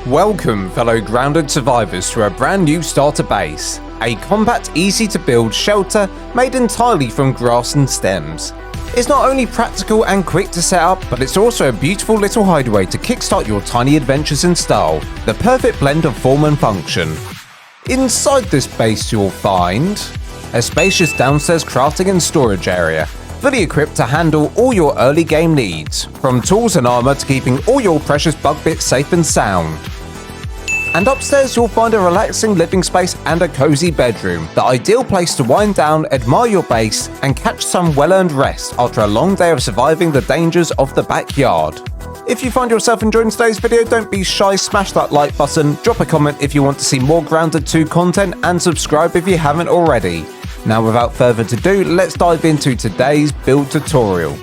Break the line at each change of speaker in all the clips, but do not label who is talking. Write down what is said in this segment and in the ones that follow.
Welcome, fellow grounded survivors, to a brand new starter base, a compact, easy to build shelter made entirely from grass and stems. It's not only practical and quick to set up, but it's also a beautiful little hideaway to kickstart your tiny adventures in style, the perfect blend of form and function. Inside this base you'll find a spacious downstairs crafting and storage area, fully equipped to handle all your early game needs, from tools and armor to keeping all your precious bug bits safe and sound. And upstairs you'll find a relaxing living space and a cozy bedroom, the ideal place to wind down, admire your base, and catch some well-earned rest after a long day of surviving the dangers of the backyard. If you find yourself enjoying today's video, don't be shy, smash that like button, drop a comment if you want to see more Grounded 2 content, and subscribe if you haven't already. Now without further ado, let's dive into today's build tutorial.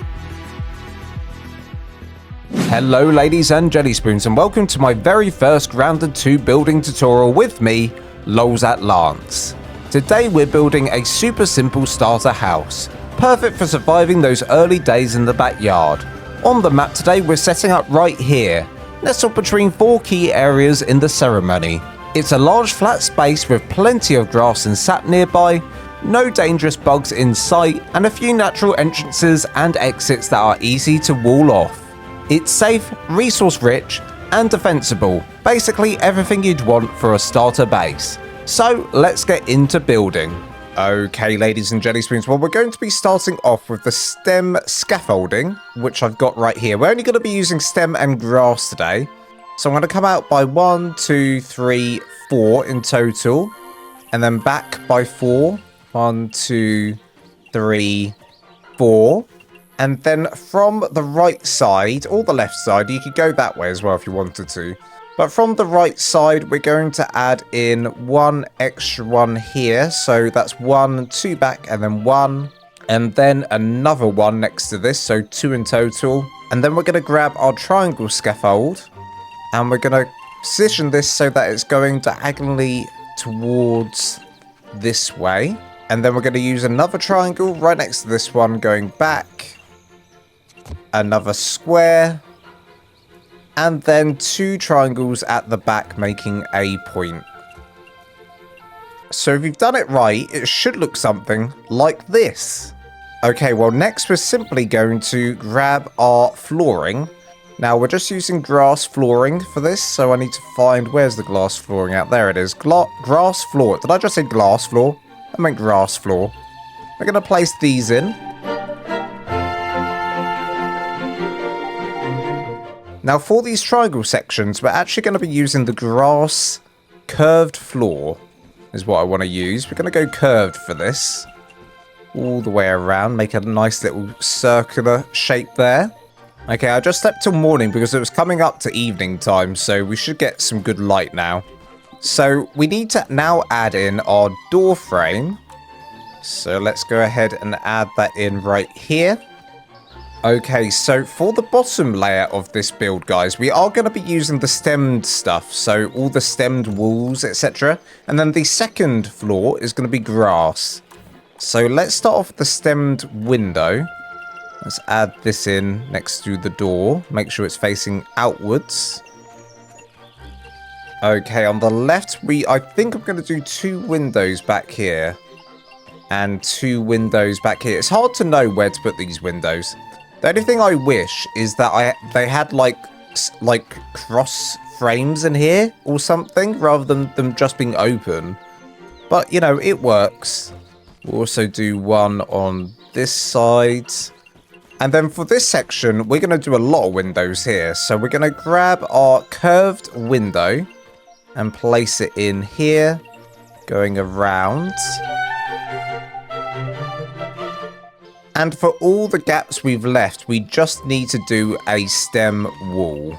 Hello ladies and jelly spoons, and welcome to my very first Grounded 2 building tutorial with me, Lols at Lance. Today we're building a super simple starter house, perfect for surviving those early days in the backyard. On the map today we're setting up right here, nestled between 4 key areas in the ceremony. It's a large flat space with plenty of grass and sap nearby, no dangerous bugs in sight, and a few natural entrances and exits that are easy to wall off. It's safe, resource rich, and defensible, basically everything you'd want for a starter base. So let's get into building. Okay ladies and jelly spoons, well we're going to be starting off with the stem scaffolding, which I've got right here. We're only going to be using stem and grass today. So I'm going to come out by 1, 2, 3, 4 in total, and then back by 4. 1, 2, 3, 4. And then from the right side, or the left side, you could go that way as well if you wanted to. But from the right side, we're going to add in 1 extra one here. So that's 1, 2 back, and then 1. And then another 1 next to this, so 2 in total. And then we're going to grab our triangle scaffold, and we're going to position this so that it's going diagonally towards this way. And then we're going to use another triangle right next to this one going back. Another square. And then 2 triangles at the back making a point. So if you've done it right, it should look something like this. Okay, well next we're simply going to grab our flooring. Now we're just using grass flooring for this, so I need to find, where's the glass flooring at? There it is, grass floor. Did I just say glass floor? I meant grass floor. We're going to place these in. Now for these triangle sections, we're actually going to be using the grass curved floor is what I want to use. We're going to go curved for this. All the way around, make a nice little circular shape there. Okay, I just slept till morning because it was coming up to evening time, so we should get some good light now. So we need to now add in our door frame. So let's go ahead and add that in right here. Okay, so for the bottom layer of this build, guys, we are going to be using the stemmed stuff. So all the stemmed walls, etc. And then the second floor is going to be grass. So let's start off with the stemmed window. Let's add this in next to the door. Make sure it's facing outwards. Okay, on the left, I think I'm going to do 2 windows back here. And 2 windows back here. It's hard to know where to put these windows. The only thing I wish is that they had like cross frames in here or something, rather than them just being open. But, you know, it works. We'll also do 1 on this side. And then for this section, we're going to do a lot of windows here. So we're going to grab our curved window and place it in here, going around. And for all the gaps we've left, we just need to do a stem wall.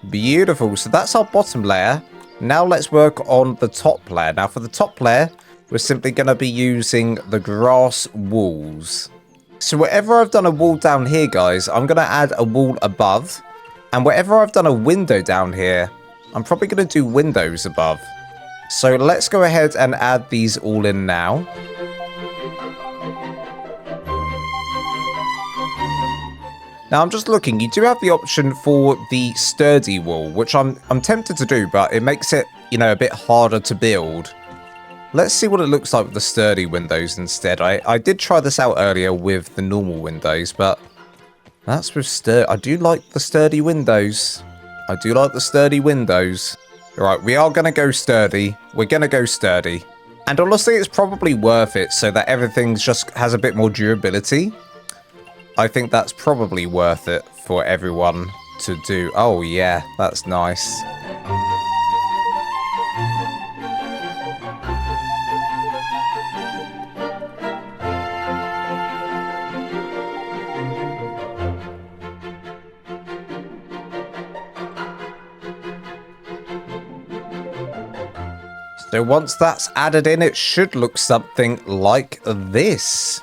Beautiful, so that's our bottom layer. Now let's work on the top layer. Now for the top layer, we're simply going to be using the grass walls. So wherever I've done a wall down here, guys, I'm going to add a wall above. And wherever I've done a window down here, I'm probably going to do windows above. So let's go ahead and add these all in now. Now, I'm just looking. You do have the option for the sturdy wall, which I'm tempted to do, but it makes it, you know, a bit harder to build. Let's see what it looks like with the sturdy windows instead. I did try this out earlier with the normal windows, but that's with I do like the sturdy windows. I do like the sturdy windows. All right, we are going to go sturdy. We're going to go sturdy. And honestly, it's probably worth it so that everything just has a bit more durability. I think that's probably worth it for everyone to do. Oh, yeah, that's nice. So once that's added in, it should look something like this.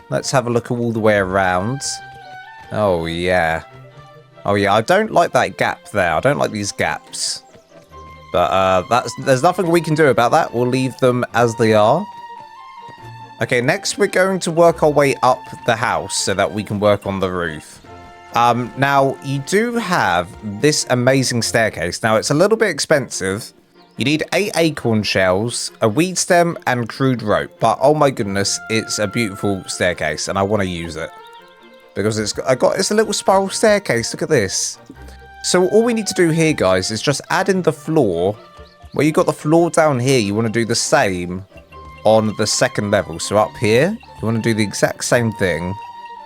Let's have a look all the way around. Oh, yeah. Oh, yeah, I don't like that gap there. I don't like these gaps. But there's nothing we can do about that. We'll leave them as they are. Okay, next we're going to work our way up the house so that we can work on the roof. Now, you do have this amazing staircase. Now, it's a little bit expensive. You need 8 acorn shells, a weed stem, and crude rope. But, oh my goodness, it's a beautiful staircase, and I want to use it. Because it's a little spiral staircase. Look at this. So all we need to do here, guys, is just add in the floor. Where you got the floor down here, you want to do the same on the second level. So up here, you want to do the exact same thing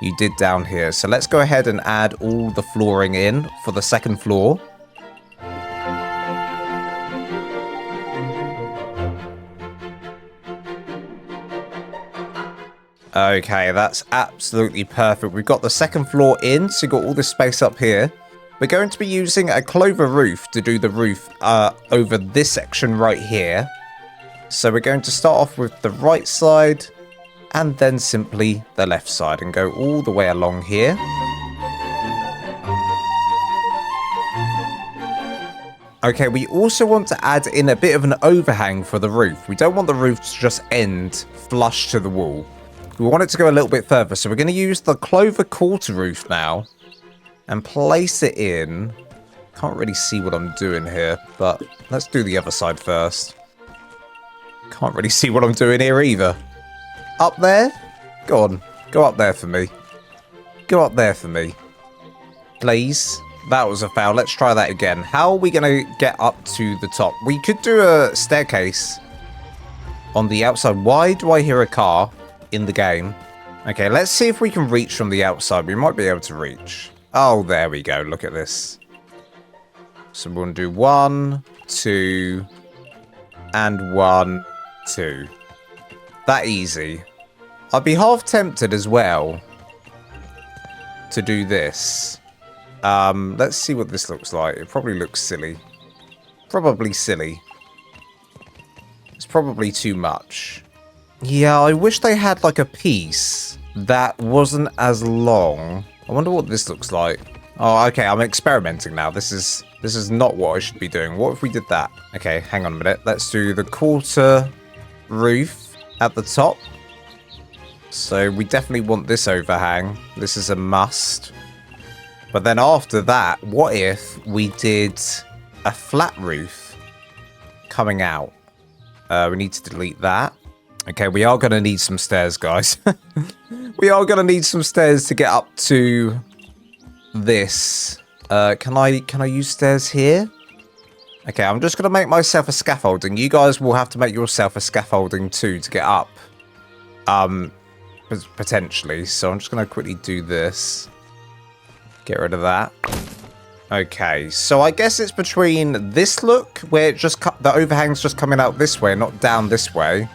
you did down here. So let's go ahead and add all the flooring in for the second floor. Okay, that's absolutely perfect. We've got the second floor in, so you've got all this space up here. We're going to be using a clover roof to do the roof over this section right here. So we're going to start off with the right side and then simply the left side and go all the way along here. Okay, we also want to add in a bit of an overhang for the roof. We don't want the roof to just end flush to the wall. We want it to go a little bit further, so we're going to use the clover quarter roof now and place it in. Can't really see what I'm doing here, but let's do the other side first. Can't really see what I'm doing here either. Up there? Go on. Go up there for me. Go up there for me. Please. That was a foul. Let's try that again. How are we going to get up to the top? We could do a staircase on the outside. Why do I hear a car in the game? Okay, let's see if we can reach from the outside. We might be able to reach. Oh, there we go. Look at this. So we're going to do 1, 2, and 1, 2. That easy. I'd be half tempted as well to do this. Let's see what this looks like. It probably looks silly. Probably silly. It's probably too much. Yeah, I wish they had like a piece that wasn't as long. I wonder what this looks like. Oh, okay, I'm experimenting now. This is not what I should be doing. What if we did that? Okay, hang on a minute. Let's do the quarter roof at the top. So we definitely want this overhang. This is a must. But then after that, what if we did a flat roof coming out? We need to delete that. Okay, we are going to need some stairs, guys. We are going to need some stairs to get up to this. Can I use stairs here? Okay, I'm just going to make myself a scaffolding. You guys will have to make yourself a scaffolding too to get up. Potentially. So I'm just going to quickly do this. Get rid of that. Okay, so I guess it's between this look, where it just the overhang's just coming out this way, not down this way,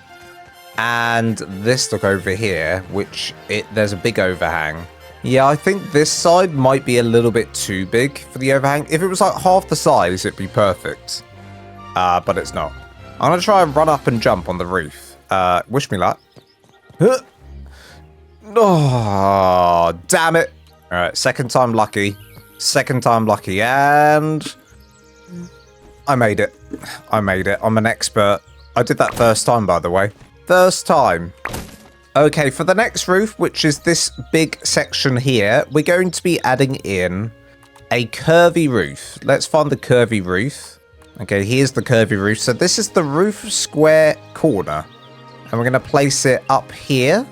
and this look over here, which there's a big overhang. Yeah, I think this side might be a little bit too big for the overhang. If it was like half the size, it'd be perfect. But it's not. I'm going to try and run up and jump on the roof. Wish me luck. Oh, damn it. All right, second time lucky. Second time lucky, and I made it. I made it. I'm an expert. I did that first time, by the way. First time. Okay, for the next roof, which is this big section here, we're going to be adding in a curvy roof. Let's find the curvy roof. Okay, here's the curvy roof. So this is the roof square corner. And we're going to place it up here.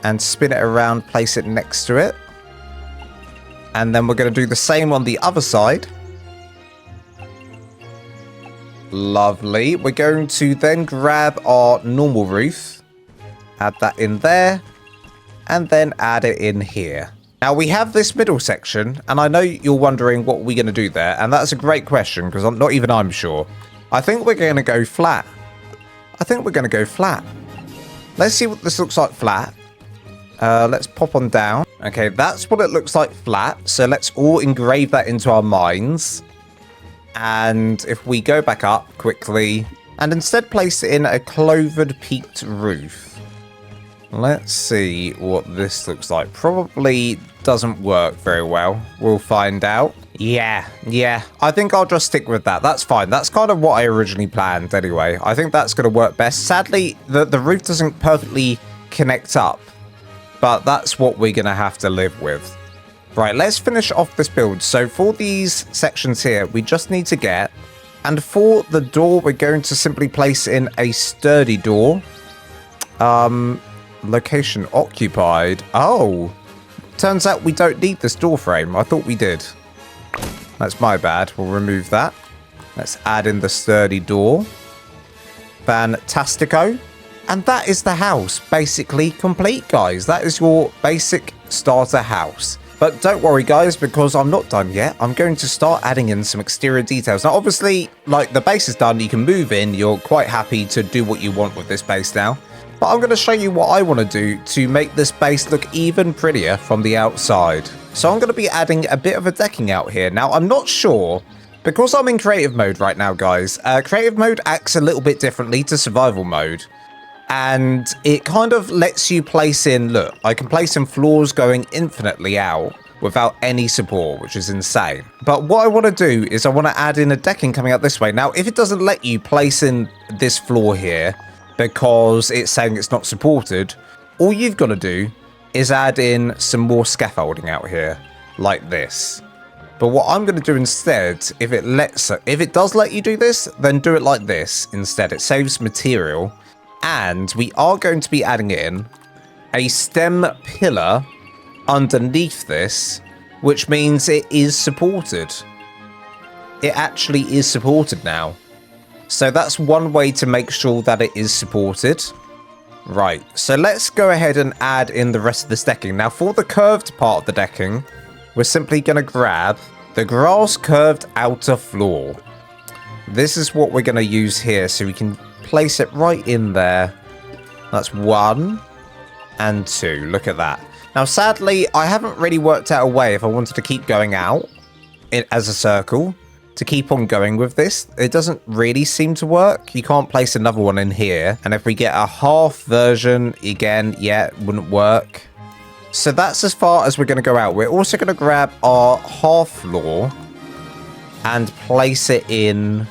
And spin it around, place it next to it. And then we're going to do the same on the other side. Lovely. We're going to then grab our normal roof. Add that in there. And then add it in here. Now we have this middle section. And I know you're wondering what we're going to do there. And that's a great question because not even I'm sure. I think we're going to go flat. Let's see what this looks like flat. Let's pop on down. Okay, that's what it looks like flat. So let's all engrave that into our minds. And if we go back up quickly and instead place it in a clovered peaked roof. Let's see what this looks like. Probably doesn't work very well. We'll find out. Yeah. I think I'll just stick with that. That's fine. That's kind of what I originally planned anyway. I think that's going to work best. Sadly, the roof doesn't perfectly connect up. But that's what we're going to have to live with. Right, let's finish off this build. So for these sections here, we just need to get... And for the door, we're going to simply place in a sturdy door. Location occupied. Oh, turns out we don't need this door frame. I thought we did. That's my bad. We'll remove that. Let's add in the sturdy door. Fantastico. And that is the house, basically complete, guys. That is your basic starter house. But don't worry, guys, because I'm not done yet. I'm going to start adding in some exterior details. Now, obviously, like, the base is done. You can move in. You're quite happy to do what you want with this base now. But I'm going to show you what I want to do to make this base look even prettier from the outside. So I'm going to be adding a bit of a decking out here. Now, I'm not sure... Because I'm in creative mode right now, guys. Creative mode acts a little bit differently to survival mode. And it kind of lets you place in, look, I can place in floors going infinitely out without any support, which is insane. But what I want to do is I want to add in a decking coming out this way. Now, if it doesn't let you place in this floor here because it's saying it's not supported, all you've got to do is add in some more scaffolding out here like this. But what I'm going to do instead, if it does let you do this, then do it like this instead. It saves material. And we are going to be adding in a stem pillar underneath this, which means it is supported. It actually is supported now. So that's one way to make sure that it is supported. Right, so let's go ahead and add in the rest of this decking. Now for the curved part of the decking, we're simply going to grab the grass curved outer floor. This is what we're going to use here, so we can place it right in there. That's 1 and 2. Look at that. Now, sadly, I haven't really worked out a way if I wanted to keep going out as a circle to keep on going with this. It doesn't really seem to work. You can't place another one in here. And if we get a half version, again, yeah, it wouldn't work. So that's as far as we're going to go out. We're also going to grab our half floor and place it in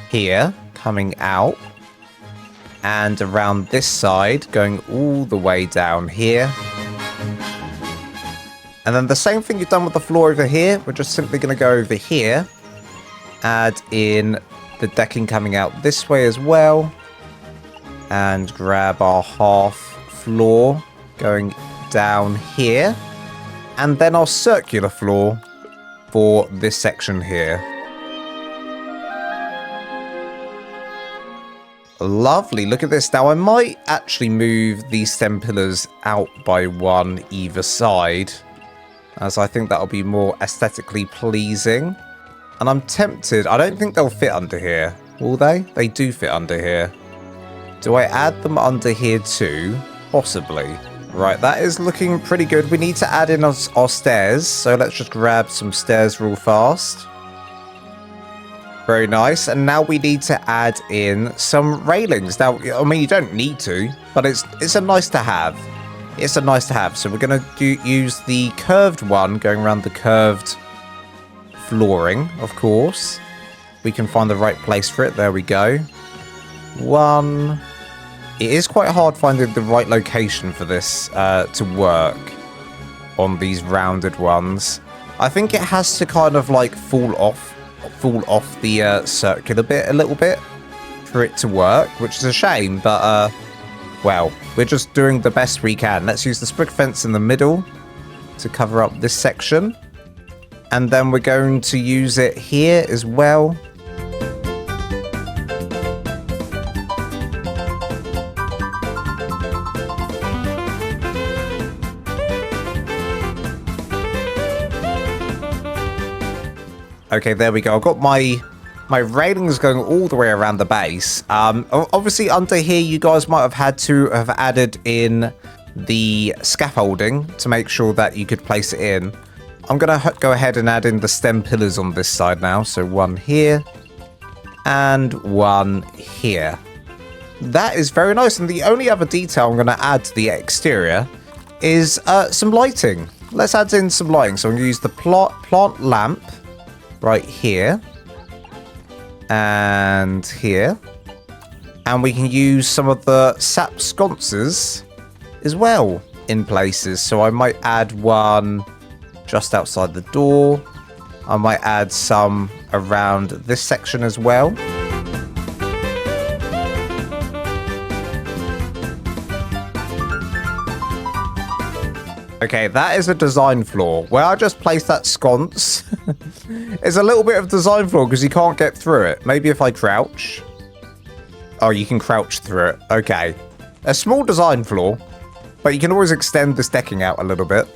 here, coming out. And around this side, going all the way down here. And then the same thing you've done with the floor over here. We're just simply going to go over here. Add in the decking coming out this way as well. And grab our half floor going down here. And then our circular floor for this section here. Lovely, look at this. Now I might actually move these stem pillars out by 1 either side, as I think that'll be more aesthetically pleasing. And I'm tempted, I don't think they'll fit under here, will they? They do fit under here. Do I add them under here too? Possibly. Right, that is looking pretty good. We need to add in our stairs, so let's just grab some stairs real fast. Very nice. And now we need to add in some railings. Now, I mean, you don't need to, but it's a nice to have. It's a nice to have. So we're going to use the curved one going around the curved flooring, of course. We can find the right place for it. There we go. 1 It is quite hard finding the right location for this to work on these rounded ones. I think it has to kind of like fall off the circular bit a little bit for it to work, which is a shame, but well, we're just doing the best we can. Let's use the sprig fence in the middle to cover up this section, and then we're going to use it here as well. Okay, there we go. I've got my railings going all the way around the base. Obviously, under here, you guys might have had to have added in the scaffolding to make sure that you could place it in. I'm going to go ahead and add in the stem pillars on this side now. So one here and one here. That is very nice. And the only other detail I'm going to add to the exterior is some lighting. Let's add in some lighting. So I'm going to use the plant lamp right here and here, and we can use some of the sap sconces as well in places. So I might add one just outside the door. I might add some around this section as well. Okay, that is a design flaw. Where I just placed that sconce is a little bit of design flaw because you can't get through it. Maybe if I crouch. Oh, you can crouch through it. Okay. A small design flaw, but you can always extend this decking out a little bit.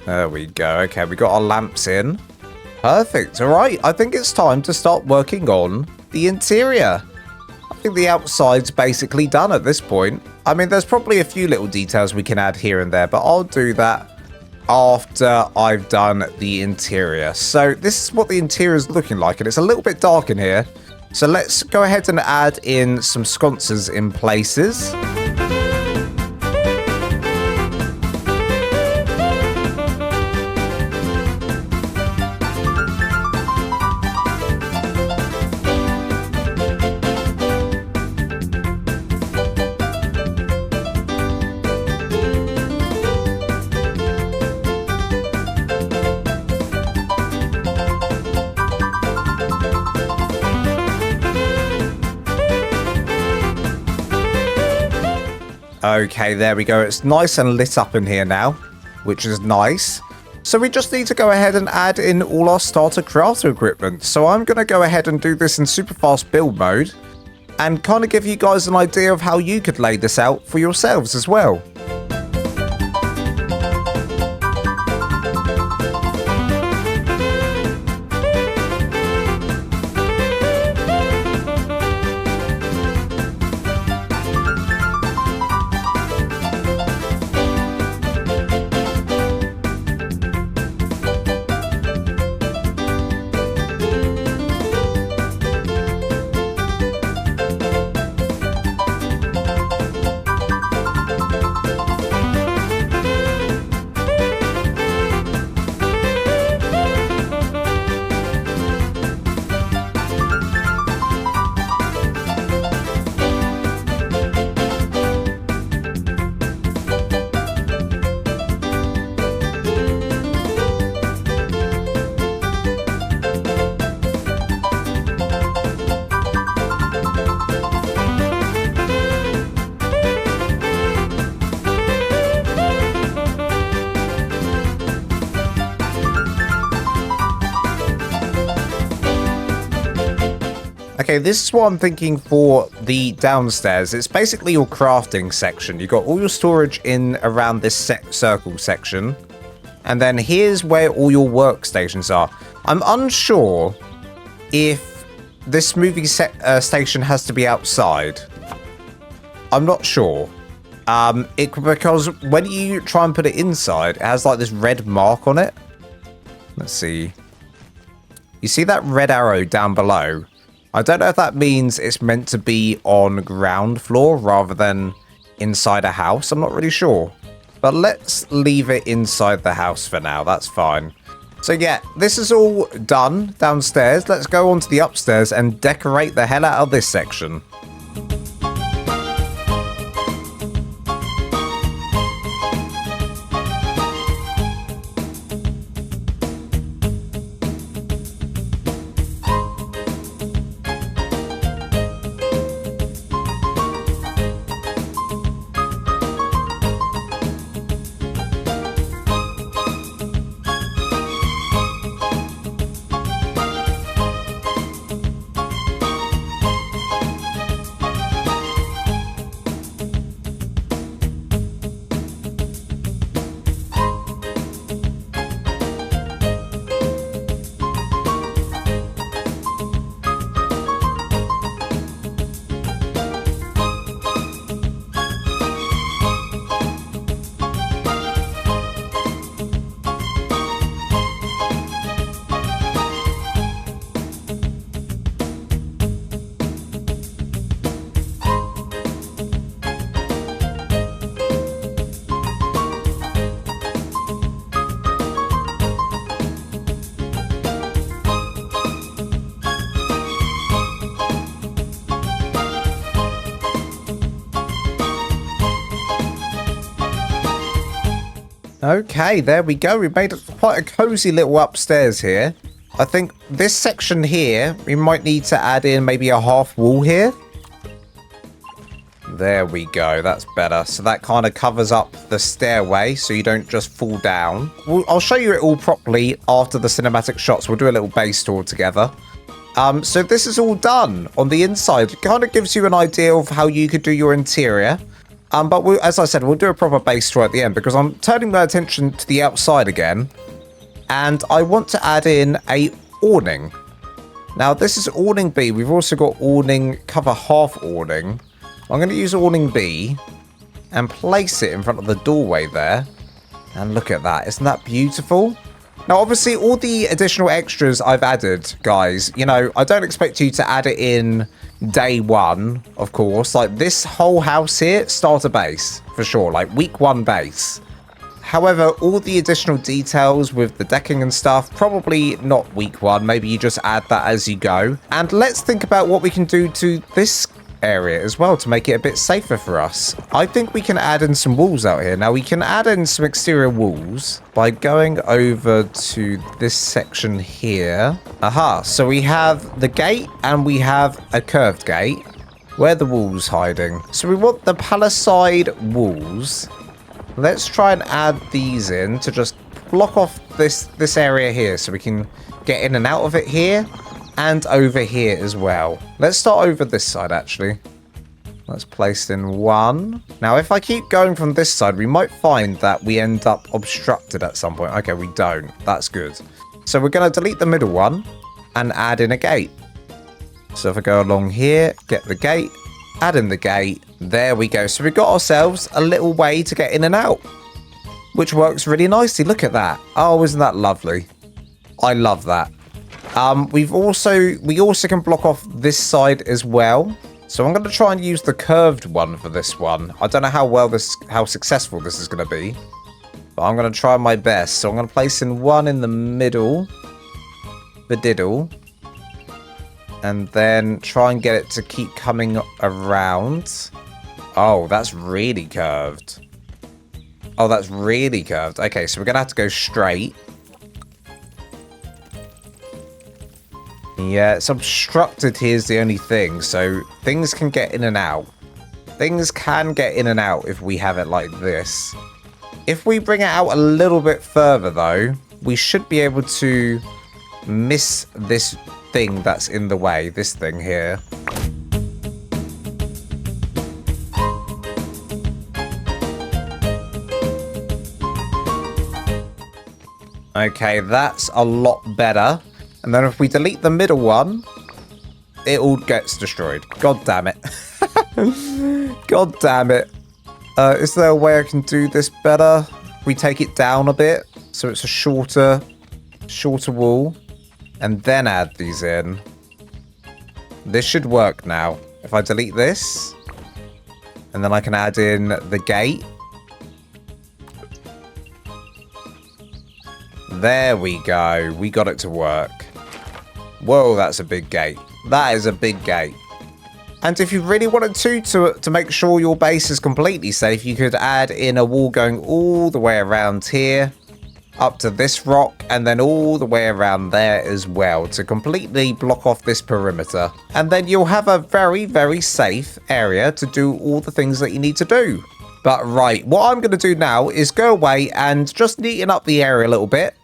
There we go. Okay, we got our lamps in. Perfect. All right. I think it's time to start working on the interior. I think the outside's basically done at this point. I mean, there's probably a few little details we can add here and there, but I'll do that after I've done the interior. So this is what the interior is looking like, and it's a little bit dark in here. So let's go ahead and add in some sconces in places. Okay, there we go. It's nice and lit up in here now, which is nice. So we just need to go ahead and add in all our starter crafter equipment. So I'm going to go ahead and do this in super fast build mode and kind of give you guys an idea of how you could lay this out for yourselves as well. Okay, this is what I'm thinking for the downstairs. It's basically your crafting section. You've got all your storage in around this circle section. And then here's where all your workstations are. I'm unsure if this movie station has to be outside. I'm not sure. Because when you try and put it inside, it has like this red mark on it. Let's see. You see that red arrow down below? I don't know if that means it's meant to be on ground floor rather than inside a house. I'm not really sure. But let's leave it inside the house for now. That's fine. So yeah, this is all done downstairs. Let's go on to the upstairs and decorate the hell out of this section. Okay, there we go. We made quite a cozy little upstairs here. I think this section here, we might need to add in maybe a half wall here. There we go. That's better. So that kind of covers up the stairway so you don't just fall down. I'll show you it all properly after the cinematic shots. We'll do a little base tour together. So this is all done on the inside. It kind of gives you an idea of how you could do your interior. But as I said, we'll do a proper base tour at the end because I'm turning my attention to the outside again. And I want to add in a awning. Now, this is awning B. We've also got awning cover half awning. I'm going to use awning B and place it in front of the doorway there. And look at that. Isn't that beautiful? Now, obviously, all the additional extras I've added, guys, you know, I don't expect you to add it in day one, of course. Like, this whole house here, starter base, for sure. Like, week 1 base. However, all the additional details with the decking and stuff, probably not week 1. Maybe you just add that as you go. And let's think about what we can do to this area as well to make it a bit safer for us. I think we can add in some walls out here. Now, we can add in some exterior walls by going over to this section here. Aha, so we have the gate and we have a curved gate. Where are the walls hiding? So we want the palisade walls. Let's try and add these in to just block off this area here so we can get in and out of it here. And over here as well. Let's start over this side, actually. Let's place in 1. Now, if I keep going from this side, we might find that we end up obstructed at some point. Okay, we don't. That's good. So we're going to delete the middle one and add in a gate. So if I go along here, get the gate, add in the gate. There we go. So we've got ourselves a little way to get in and out, which works really nicely. Look at that. Oh, isn't that lovely? I love that. We also can block off this side as well. So I'm going to try and use the curved one for this one. I don't know how successful this is going to be, but I'm going to try my best. So I'm going to place in 1 in the middle, the diddle, and then try and get it to keep coming around. Oh, that's really curved. Oh, that's really curved. Okay, so we're going to have to go straight. Yeah, it's obstructed here's the only thing, so things can get in and out. Things can get in and out if we have it like this. If we bring it out a little bit further, though, we should be able to miss this thing that's in the way, this thing here. Okay, that's a lot better. And then if we delete the middle one, it all gets destroyed. God damn it. God damn it. Is there a way I can do this better? We take it down a bit so it's a shorter wall. And then add these in. This should work now. If I delete this, and then I can add in the gate. There we go. We got it to work. Whoa, that's a big gate. That is a big gate. And if you really wanted to make sure your base is completely safe, you could add in a wall going all the way around here, up to this rock, and then all the way around there as well to completely block off this perimeter. And then you'll have a very, very safe area to do all the things that you need to do. But right, what I'm going to do now is go away and just neaten up the area a little bit.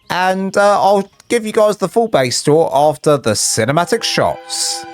And I'll give you guys the full base tour after the cinematic shots.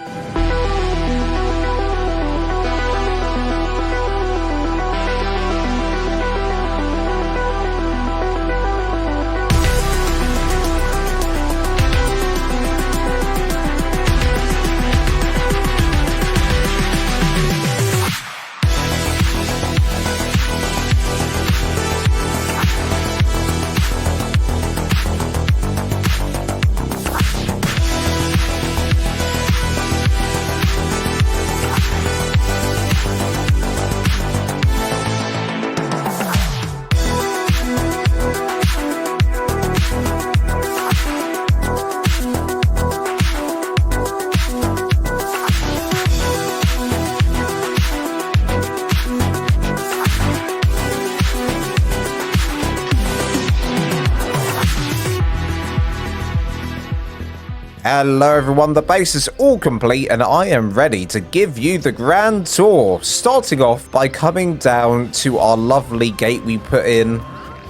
Hello everyone, the base is all complete and I am ready to give you the grand tour, starting off by coming down to our lovely gate we put in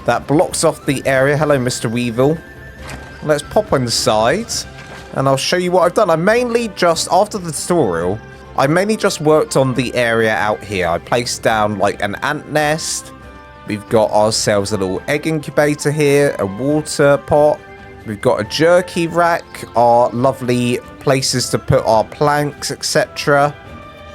that blocks off the area. Hello Mr. Weevil. Let's pop inside and I'll show you what I've done. I mainly just, after the tutorial, I mainly just worked on the area out here. I placed down like an ant nest. We've got ourselves a little egg incubator here, a water pot. We've got a jerky rack, our lovely places to put our planks, etc.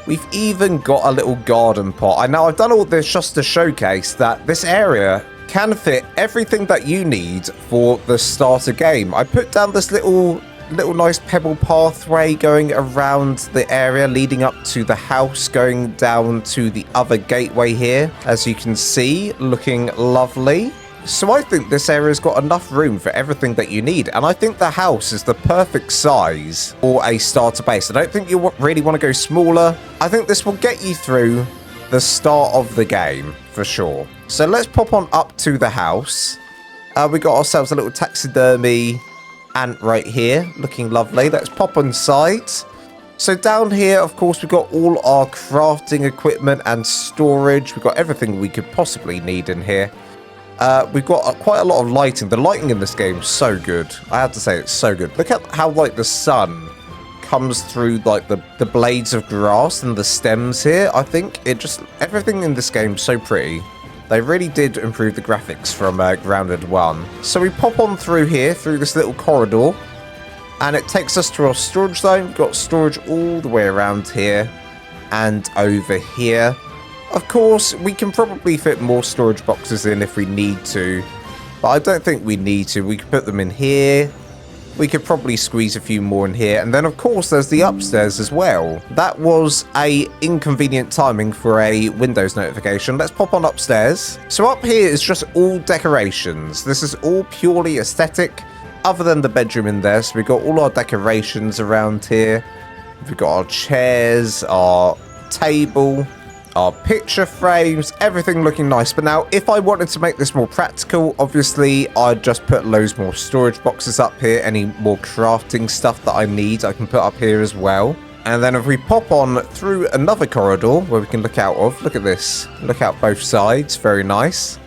We've even got a little garden pot. I know I've done all this just to showcase that this area can fit everything that you need for the starter game. I put down this little nice pebble pathway going around the area leading up to the house, going down to the other gateway here, as you can see, looking lovely. So I think this area's got enough room for everything that you need, and I think the house is the perfect size for a starter base. I don't think you really want to go smaller. I think this will get you through the start of the game for sure. So let's pop on up to the house. We got ourselves a little taxidermy ant right here, looking lovely. Let's pop inside. So down here, of course, we've got all our crafting equipment and storage. We've got everything we could possibly need in here. We've got quite a lot of lighting. The lighting in this game is so good. I have to say, it's so good. Look at how like the sun comes through like the blades of grass and the stems here. I think it just, everything in this game is so pretty. They really did improve the graphics from Grounded 1. So we pop on through here, through this little corridor, and it takes us to our storage zone. We've got storage all the way around here and over here. Of course, we can probably fit more storage boxes in if we need to, but I don't think we need to. We could put them in here. We could probably squeeze a few more in here. And then, of course, there's the upstairs as well. That was a inconvenient timing for a Windows notification. Let's pop on upstairs. So up here is just all decorations. This is all purely aesthetic, other than the bedroom in there. So we've got all our decorations around here. We've got our chairs, our table, our picture frames, everything looking nice. But now, if I wanted to make this more practical, obviously, I'd just put loads more storage boxes up here. Any more crafting stuff that I need, I can put up here as well. And then if we pop on through another corridor where we can look out of, look at this. Look out both sides, very nice.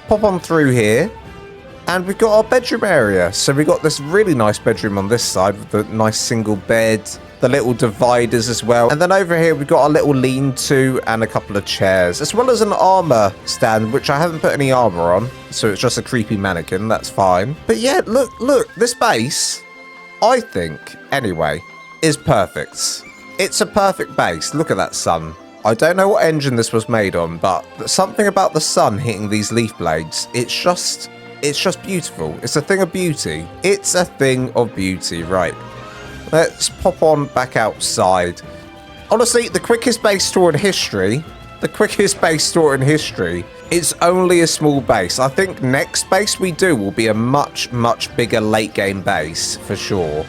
Pop on through here. And we've got our bedroom area. So we've got this really nice bedroom on this side with the nice single bed, the little dividers as well. And then over here, we've got a little lean-to and a couple of chairs, as well as an armor stand, which I haven't put any armor on. So it's just a creepy mannequin. That's fine. But yeah, look, this base, I think, anyway, is perfect. It's a perfect base. Look at that sun. I don't know what engine this was made on, but something about the sun hitting these leaf blades, it's just beautiful. It's a thing of beauty. It's a thing of beauty, right? Let's pop on back outside. Honestly, the quickest base tour in history. It's only a small base. I think next base we do will be a much, much bigger late game base for sure.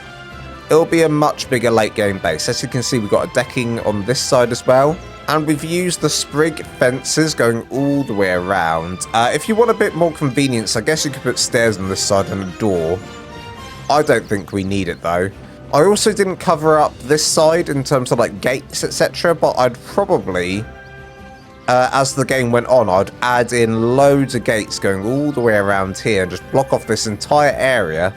It'll be a much bigger late game base. As you can see, we've got a decking on this side as well. And we've used the sprig fences going all the way around. If you want a bit more convenience, I guess you could put stairs on this side and a door. I don't think we need it though. I also didn't cover up this side in terms of like gates, etc. But I'd probably, as the game went on, I'd add in loads of gates going all the way around here and just block off this entire area.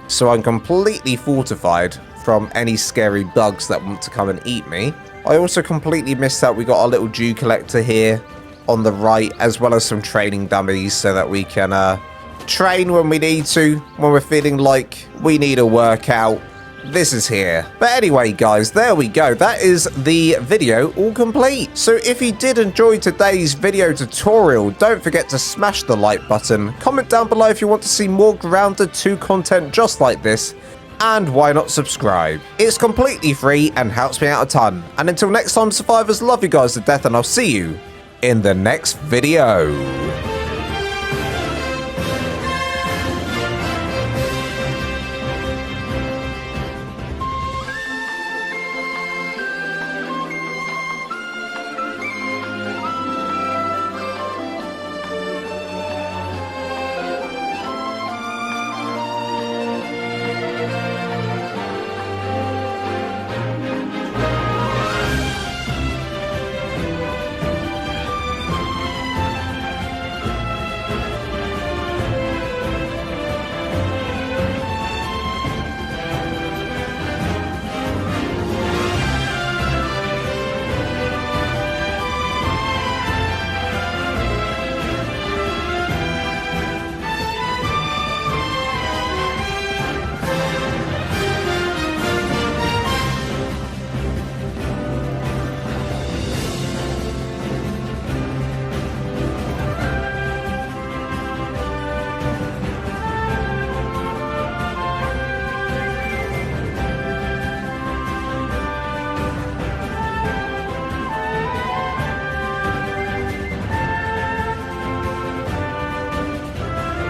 So I'm completely fortified from any scary bugs that want to come and eat me. I also completely missed out. We got our little dew collector here on the right, as well as some training dummies so that we can train when we need to, when we're feeling like we need a workout. This is here. But anyway, guys, there we go. That is the video all complete. So if you did enjoy today's video tutorial, don't forget to smash the like button. Comment down below if you want to see more Grounded 2 content just like this. And why not subscribe? It's completely free and helps me out a ton. And until next time, survivors, love you guys to death, and I'll see you in the next video.